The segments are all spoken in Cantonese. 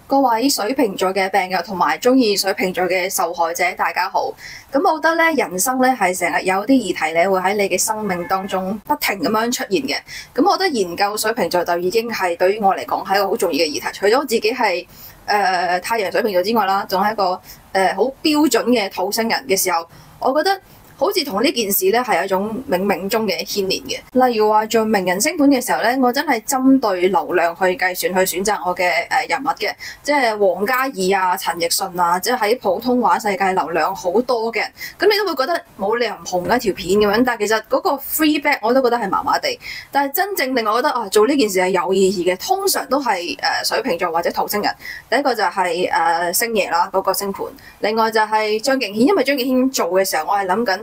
各位水瓶座嘅病友同埋中意水瓶座嘅受害者，大家好。咁我覺得咧，人生咧係成日有啲議題咧會喺你嘅生命當中不停咁樣出現嘅。咁我覺得研究水瓶座就已經係對於我嚟講係一個好重要嘅議題。除咗自己係太陽水瓶座之外啦，仲係一個好標準嘅土星人嘅時候，我覺得好似同呢件事咧係一種冥冥中嘅牽連嘅。例如話做名人星盤嘅時候咧，我真係針對流量去計算去選擇我嘅人物嘅，即係王嘉爾啊、陳奕迅啊，即係喺普通話世界流量好多嘅。咁你都會覺得冇理由唔紅一條片咁樣，但係其實嗰個 feedback 我都覺得係麻麻地。但係真正令我覺得做呢件事係有意義嘅，通常都係水瓶座或者土星人。第一個就係星爺啦，嗰個星盤。另外就係張敬軒，因為張敬軒做嘅時候，我係諗緊。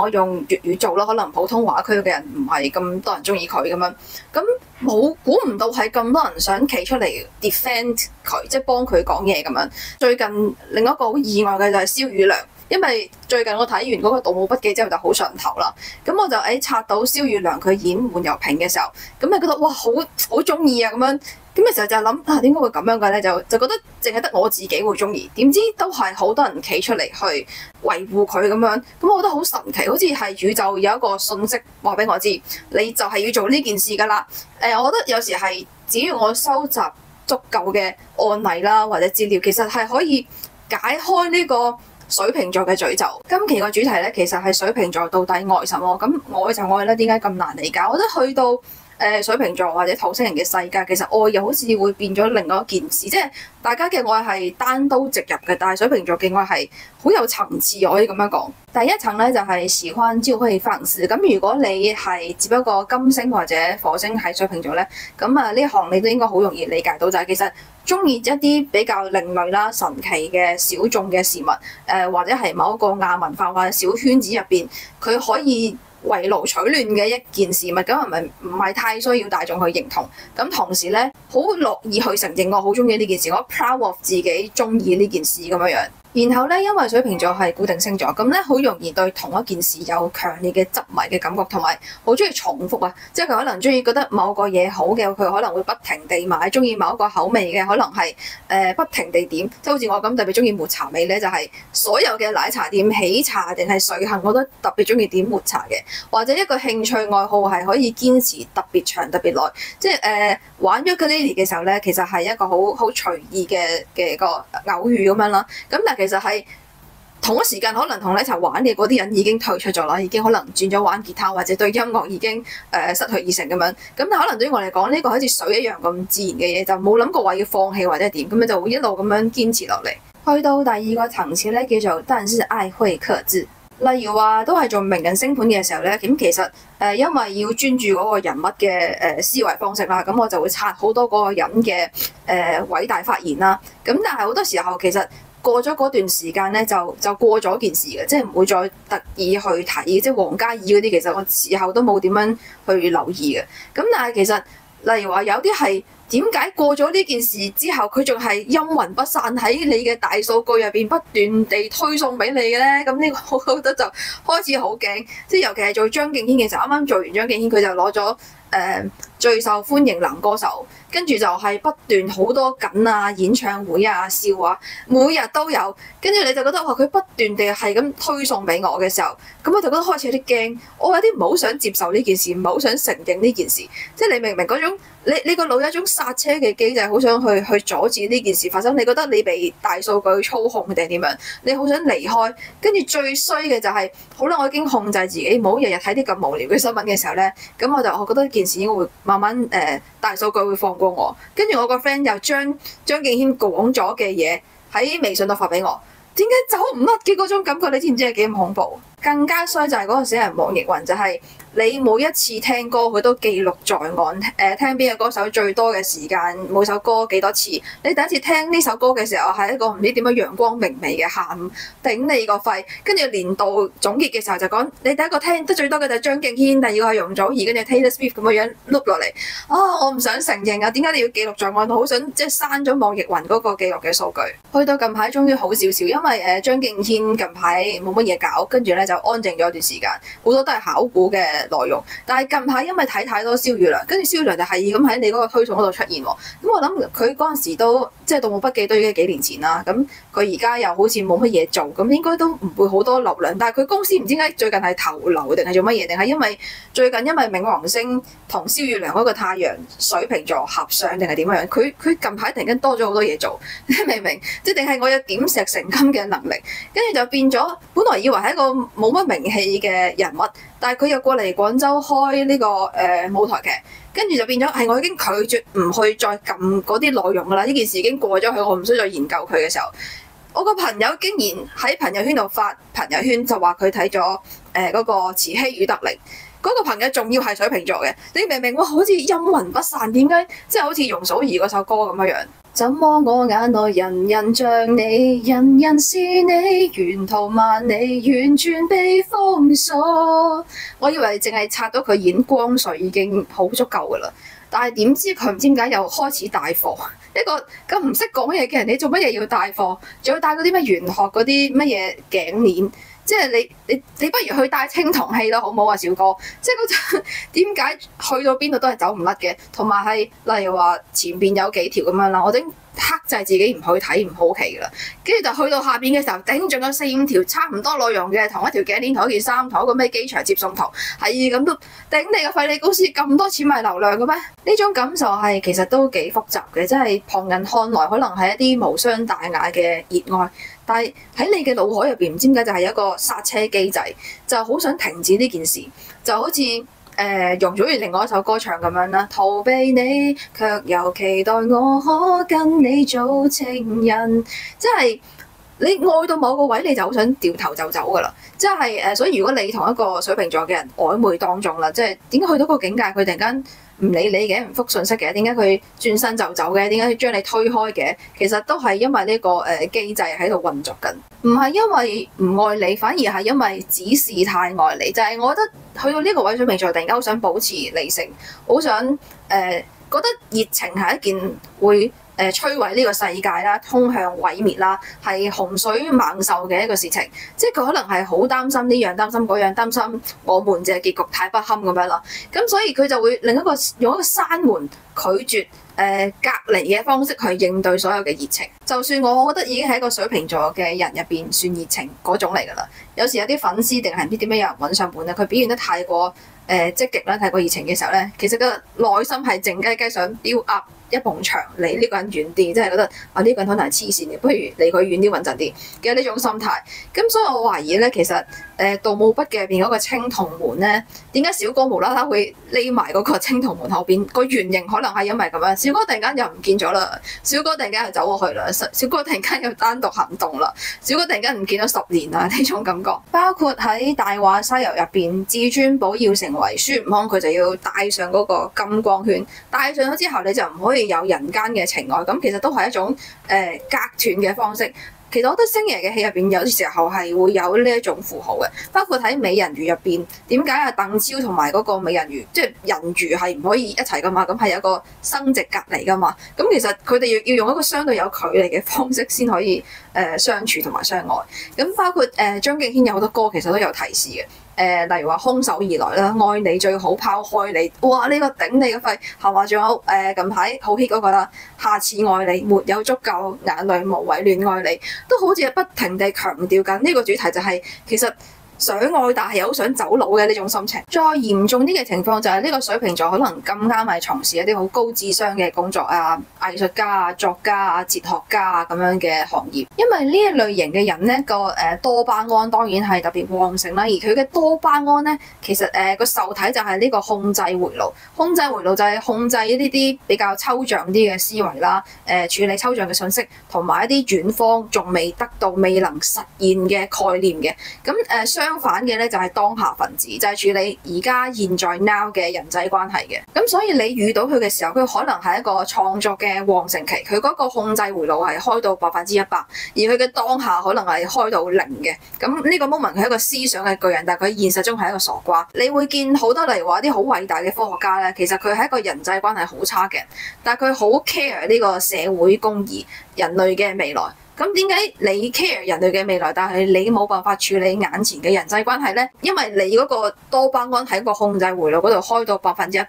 我用粵語做咯，可能普通話區嘅人唔係咁多人中意佢咁樣，咁估唔到係咁多人想企出嚟 defend 佢，即係幫佢講嘢咁樣。最近另一個好意外嘅就係蕭宇良，因為最近我睇完嗰個《盜墓筆記》之後就好上頭啦，咁我就刷到蕭宇良佢演換油瓶嘅時候，咁就覺得哇好中意啊咁樣。咁嘅時候就諗點解會咁樣嘅咧？就覺得淨係得我自己會中意，點知都係好多人企出嚟去維護佢咁樣。咁我覺得好神奇，好似係宇宙有一個訊息話俾我知，你就係要做呢件事㗎啦。我覺得有時係只要我收集足夠嘅案例啦或者資料，其實係可以解開呢個水瓶座嘅詛咒。今期個主題咧，其實係水瓶座到底愛什麼？咁愛就愛啦，點解咁難理解？我覺得去到水瓶座或者土星人嘅世界，其實愛又好似會變咗另外一件事，即係大家嘅愛係單刀直入嘅，但係水瓶座嘅愛係好有層次，我可以咁樣講。第一層咧就係喜歡就會放肆。咁如果你係只不過金星或者火星喺水瓶座咧，咁呢一行你都應該好容易理解到，就係其實中意一啲比較另類啦、神奇嘅小眾嘅事物，或者係某一個亞文化或者小圈子入邊，佢可以圍爐取暖嘅一件事物，咁係咪唔係太需要大眾去認同？咁同時咧，好樂意去承認我好中意呢件事，我 proud of 自己中意呢件事咁樣樣。然後咧，因為水瓶座係固定星座，咁咧好容易對同一件事有強烈嘅執迷嘅感覺，同埋好中意重複啊！即係佢可能中意覺得某個嘢好嘅，佢可能會不停地買；中意某一個口味嘅，可能係不停地點。即係好似我咁特別中意抹茶味咧，就係所有嘅奶茶店、喜茶定係瑞幸，我都特別中意點抹茶嘅。或者一個興趣愛好係可以堅持特別長、特別耐。即係玩 ukulele 嘅時候咧，其實係一個好隨意嘅個偶遇咁樣啦。咁但係其實係同一時間，可能同你一齊玩嘅嗰啲人已經退出咗啦，已經可能轉咗玩吉他，或者對音樂已經失去熱誠咁樣。咁但可能對於我嚟講，呢個好似水一樣咁自然嘅嘢，就冇諗過話要放棄或者點，咁樣就會一路咁樣堅持落嚟。去到第二個層次咧，叫做但是愛會克制。例如話都係做名人星盤嘅時候咧，咁其實因為要專注嗰個人物嘅思維方式啦，咁我就會刷好多嗰個人嘅偉大發言啦。咁但係好多時候其實過咗嗰段時間咧，就過咗件事嘅，即係唔會再特意去睇。即係王嘉爾嗰啲，其實我事後都冇點樣去留意嘅。咁但係其實例如話有啲係。點解過咗呢件事之後，佢仲係陰魂不散喺你嘅大數據入邊不斷地推送俾你嘅咧？咁呢個我覺得就開始好驚，即係尤其係做張敬軒嘅時候，啱啱做完張敬軒，佢就攞咗最受歡迎男歌手，跟住就係不斷好多緊啊演唱會啊笑啊，每日都有，跟住你就覺得哇，佢不斷地係咁推送俾我嘅時候，咁我就覺得開始有啲驚，我有啲唔好想接受呢件事，唔係好想承認呢件事，即係你明唔明嗰種？你個腦有一種剎車嘅機制，好想去阻止呢件事發生。你覺得你被大數據操控定係點樣？你好想離開，跟住最衰嘅就係，好啦，我已經控制自己，唔好日日睇啲咁無聊嘅新聞嘅時候咧，咁我覺得件事應該會慢慢大數據會放過我。跟住我個 friend 又將張敬軒講咗嘅嘢喺微信度發俾我，點解走唔甩嘅嗰種感覺？你知唔知係幾咁恐怖？更加衰就係嗰個死人網易雲，就係你每一次聽歌佢都記錄在案，聽邊個歌手最多嘅時間，每首歌幾多次。你第一次聽呢首歌嘅時候係一個唔知點樣陽光明媚嘅下午，頂你個肺。跟住年度總結嘅時候就講，你第一個聽得最多嘅就係張敬軒，第二個係容祖兒，跟住 Taylor Swift 咁嘅樣碌落嚟。我唔想承認啊，點解你要記錄在案？我好想即係刪咗網易雲嗰個記錄嘅數據。去到近排終於好少少，因為張敬軒近排冇乜嘢搞，跟住咧就安靜咗一段時間，好多都係考古嘅內容。但係近排因為睇太多蕭宇良，跟住蕭宇良就係咁喺你嗰個推送嗰度出現喎。咁我諗佢嗰陣時都即係《盜墓筆記》都已經幾年前啦。咁佢而家又好似冇乜嘢做，咁應該都唔會好多流量。但係佢公司唔知點解最近係頭流定係做乜嘢？定係因為最近因為冥王星同蕭月亮嗰個太陽水瓶座合相定係點樣？佢近排突然間多咗好多嘢做，你明唔明？即係定係我有點石成金嘅能力，跟住就變咗。本來以為係一個冇乜名氣嘅人物，但係佢又過嚟廣州開呢個舞台劇。跟住就變咗係我已經拒絕唔去再撳嗰啲內容㗎啦，呢件事已經過咗去，我唔需要再研究佢嘅時候，我個朋友竟然喺朋友圈度發朋友圈就話佢睇咗嗰個慈禧與德齡，嗰個朋友仲要係水瓶座嘅，你明唔明？哇，好似陰魂不散，點解即係好似容祖兒嗰首歌咁樣樣？怎麼我眼內人人像你，人人是你，沿途萬里，完全被封鎖。我以為淨係拆到佢演光緒已經好足夠噶啦，但係點知佢唔知點解又開始帶貨。一個咁唔識講嘢嘅人，你做乜嘢要帶貨？仲要帶嗰啲咩玄學嗰啲乜嘢頸鏈？即係你不如去帶青銅器咯，好唔好啊，小哥？即係嗰陣點解去到邊度都係走唔甩嘅？同埋係例如話前邊有幾條咁樣啦，我已經克制自己唔去睇唔好奇噶啦，跟住就去到下邊嘅時候，頂仲有4-5條差唔多內容嘅同一條頸鏈、同一件衫、同一個咩機場接送圖，係咁都頂你個肺！你公司咁多錢買流量嘅咩？呢種感受係其實都幾複雜嘅，即係旁人看來可能係一啲無傷大雅嘅熱愛。但係喺你嘅腦海入邊，唔知點解就係一個剎車機制，就好想停止呢件事，就好似容祖兒另外一首歌唱咁樣啦，逃避你，卻又期待我可跟你做情人，即係你愛到某個位，你就好想掉頭就走噶啦，即係所以如果你同一個水瓶座嘅人曖昧當中啦，即係點解去到個境界，佢突然間唔理你嘅，唔覆信息嘅，點解佢轉身就走嘅？點解佢將你推開嘅？其實都係因為呢個機制喺度運作緊，唔係因為唔愛你，反而係因為只是太愛你。就係我覺得去到呢個位，水瓶座突然間好想保持理性，好想覺得熱情係一件會摧毀呢個世界啦，通向毀滅啦，係洪水猛獸嘅一個事情。即係佢可能係好擔心呢樣，擔心嗰樣，擔心我們嘅結局太不堪咁樣啦。咁所以佢就會用一個閂門拒絕隔離嘅方式去應對所有嘅熱情。就算我覺得已經係一個水瓶座嘅人入邊算熱情嗰種嚟㗎啦。有時有啲粉絲定係唔知點樣有人揾上門咧，佢表現得太過積極啦，太過熱情嘅時候咧，其實個內心係靜雞雞想build up一埲牆離呢個人遠啲，即係覺得啊呢個人可能係黐線嘅，不如離佢遠啲穩陣啲嘅呢種心態。咁所以我懷疑咧，其實《盜墓筆記》入邊嗰個青銅門咧，點解小哥無啦啦會匿埋嗰個青銅門後邊？個原型可能係因為咁樣，小哥突然間又唔見咗啦，小哥突然間又走過去啦，小哥突然間又單獨行動啦，小哥突然間唔見咗10年啦，呢種感覺。包括喺《大話西遊》入邊，至尊寶要成為孫悟空，佢就要戴上嗰個金光圈，戴上咗之後你就唔可以有人間嘅情愛，咁其實都係一種隔斷嘅方式。其實我覺得星爺嘅戲入邊有啲時候係會有呢一種符號嘅，包括喺美人魚入邊，點解阿鄧超同埋嗰個美人魚，即係人魚係唔可以一齊噶嘛？咁係有個生殖隔離噶嘛？咁其實佢哋要用一個相對有距離嘅方式先可以相處同埋相愛。咁包括張敬軒有好多歌其實都有提示嘅。例如話空手而來啦，愛你最好拋開你，哇！呢個頂你個肺，係嘛？仲有近排好 hit 嗰個啦，下次愛你，沒有足夠眼淚，無謂亂愛你，都好似不停地強調緊呢個主題，就係其實想愛但係又好想走佬嘅呢種心情。再嚴重啲嘅情況就係呢個水瓶座可能咁啱係從事一啲好高智商嘅工作啊，藝術家啊、作家啊、哲學家啊咁樣嘅行業。因為呢一類型嘅人咧，個多巴胺當然係特別旺盛啦，而佢嘅多巴胺咧，其實個受體就係呢個控制回路。控制回路就係控制呢啲比較抽象啲嘅思維啦，處理抽象嘅信息，同埋一啲遠方仲未得到、未能實現嘅概念嘅。咁相反嘅咧就係當下分子，就係處理而家現在 now 嘅人際關係嘅。咁所以你遇到佢嘅時候，佢可能係一個創作嘅旺盛期，佢嗰個控制回路係開到100%，而佢嘅當下可能係開到0嘅。咁呢個 moment 佢係一個思想嘅巨人，但係佢現實中係一個傻瓜。你會見好多例如話啲好偉大嘅科學家咧，其實佢係一個人際關係好差嘅，但係佢好 care 呢個社會公義、人類嘅未來。咁點解你 care 人類嘅未來，但係你冇辦法處理眼前嘅人際關係呢？因為你嗰個多巴胺喺個控制回路嗰度開到100%，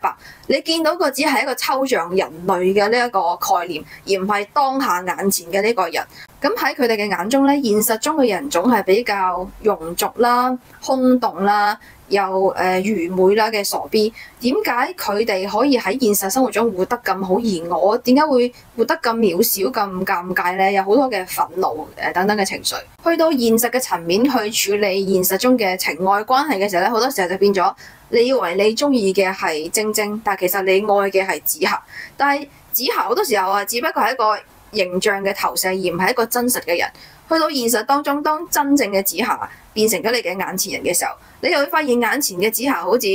你見到個只係一個抽象人類嘅呢一個概念，而唔係當下眼前嘅呢個人。咁喺佢哋嘅眼中咧，現實中嘅人總係比較庸俗啦、空洞啦、又愚昧啦嘅傻 B。點解佢哋可以喺現實生活中活得咁好，而我點解會活得咁渺小、咁尷尬咧？有好多嘅憤怒等等嘅情緒。去到現實嘅層面去處理現實中嘅情愛關係嘅時候咧，好多時候就變咗你以為你中意嘅係晶晶，但其實你愛嘅係紫霞。但係紫霞好多時候只不過係一個形象嘅投射，而唔係一個真實嘅人。去到現實當中，當真正嘅紫霞變成咗你嘅眼前人嘅時候，你就會發現眼前嘅紫霞好似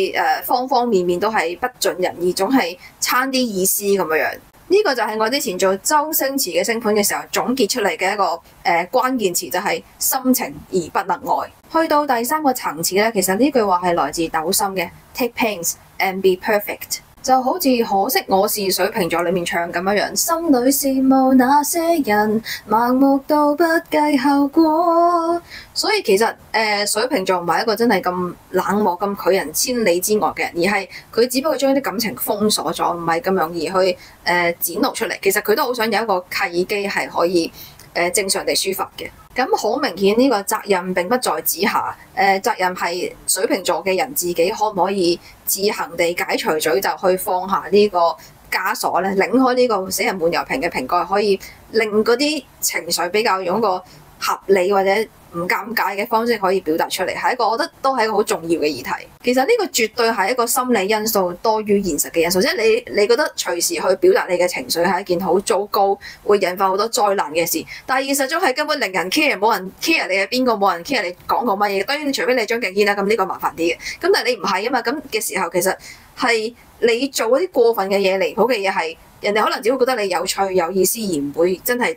方方面面都係不盡人意，總係差啲意思咁樣樣。呢個就係我之前做周星馳嘅星盤嘅時候總結出嚟嘅一個關鍵詞，就係深情而不能愛。去到第3個層次咧，其實呢句話係來自抖心嘅 Take pains and be perfect。就好似可惜我是水瓶座裏面唱咁樣樣，心裏羨慕那些人，盲目到不計後果。所以其實水瓶座唔係一個真係咁冷漠、咁拒人千里之外嘅人，而係佢只不過將啲感情封鎖咗，唔係咁容易去展露出嚟。其實佢都好想有一個契機係可以正常地抒發嘅。咁好明顯呢個責任並不在紫霞，責任係水瓶座嘅人自己可唔可以自行地解除詛咒，去放下呢個枷鎖咧，擰開呢個死人滿油瓶嘅瓶蓋，可以令嗰啲情緒比較用一個合理或者唔尷尬嘅方式可以表達出嚟，係一個我覺得都係一個好重要嘅議題。其實呢個絕對係一個心理因素多於現實嘅因素，即係你覺得隨時去表達你嘅情緒係一件好糟糕，會引發好多災難嘅事。但係現實中係根本令人 care，冇人 care 你係邊個，冇人 care 你講過乜嘢。當然你除非你係張敬軒啦，咁呢個麻煩啲嘅。咁但係你唔係啊嘛，咁嘅時候其實係你做嗰啲過分嘅嘢、離譜嘅嘢，係人哋可能只會覺得你有趣有意思，而唔會真係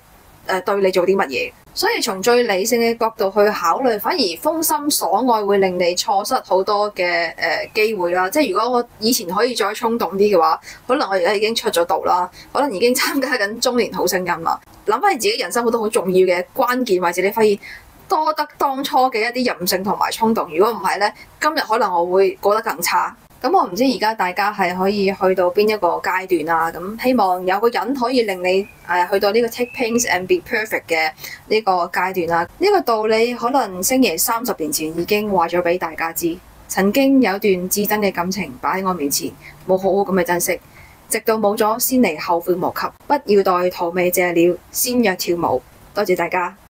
對你做啲乜嘢。所以從最理性嘅角度去考慮，反而風心所愛會令你錯失好多嘅機會啦。即係如果我以前可以再衝動啲嘅話，可能我而家已經出咗道啦，可能已經參加緊中年好聲音啦。諗翻自己人生好多好重要嘅關鍵位置，你發現多得當初嘅一啲任性同埋衝動。如果唔係咧，今日可能我會過得更差。咁我唔知而家大家係可以去到邊一個階段啊？咁希望有個人可以令你去到呢個 take pains and be perfect 嘅呢個階段啦。呢個道理可能星爺30年前已經話咗俾大家知。曾經有段至真嘅感情擺喺我面前，冇好好咁去珍惜，直到冇咗先嚟後悔莫及。不要待荼蘼謝了，先約跳舞。多謝大家。